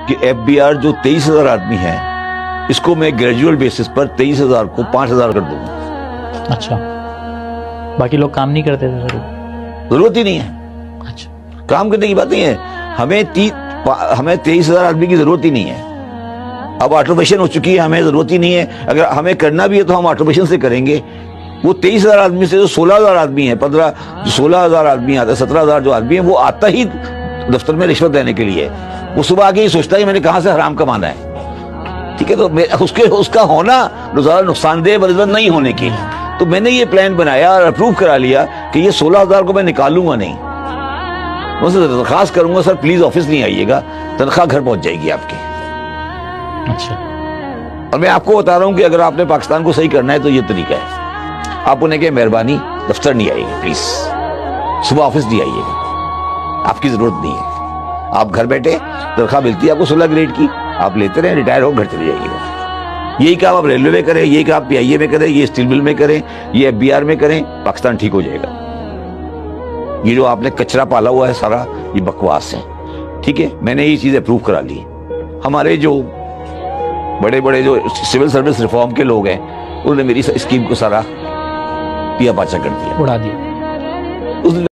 कि FBR जो 23,000 आदमी है, इसको मैं ग्रेजुअल बेसिस पर 23,000 को 5,000 कर दूंगा। अच्छा, बाकी लोग काम नहीं करते थे सर? जरूरत ही नहीं है। अच्छा, काम करने की बात नहीं है। हमें 23,000 आदमी की जरूरत ही नहीं है। अब ऑटोमेशन हो चुकी है, हमें जरूरत ही नहीं है। अगर हमें करना भी है तो हम ऑटोमेशन से करेंगे। वो 23,000 आदमी से जो 16,000 आदमी है, 16,000 आदमी आता है, 17,000 जो आदमी है, वो आता ही दफ्तर में रिश्वत देने के लिए। वो सुबह आके ये सोचता है मैंने कहां से हराम कमाना है। ठीक है, तो उसका होना ज्यादा नुकसानदेह बनस्बत नहीं होने की। तो मैंने ये प्लान बनाया और अप्रूव करा लिया कि ये 16,000 को मैं निकालूंगा नहीं। मैं उससे दरखास्त करूंगा, सर प्लीज ऑफिस नहीं आइएगा, तनख्वाह घर पहुंच जाएगी आपकी। अच्छा, और मैं आपको बता रहा हूं कि अगर आपने पाकिस्तान को सही करना है तो ये तरीका है। आप उन्हें कहें मेहरबानी दफ्तर नहीं आइएगा प्लीज, सुबह ऑफिस नहीं आइएगा, आपकी जरूरत नहीं है। आप घर बैठे, तनख्वाह मिलती है आपको 16 ग्रेड की, आप लेते रहे, रिटायर हो घर चले जाइएगा। यही काम आप रेलवे में करें, यही काम PIA में करें, ये स्टील मिल में करें, ये FBR में करें, पाकिस्तान ठीक हो जाएगा। ये जो आपने कचरा पाला हुआ है सारा, ये बकवास है। ठीक है, मैंने ये चीज अप्रूव करा ली। हमारे जो बड़े बड़े जो सिविल सर्विस रिफॉर्म के लोग हैं, उन्होंने मेरी स्कीम को सारा पिया पाचा कर दिया, उड़ा दिया। उस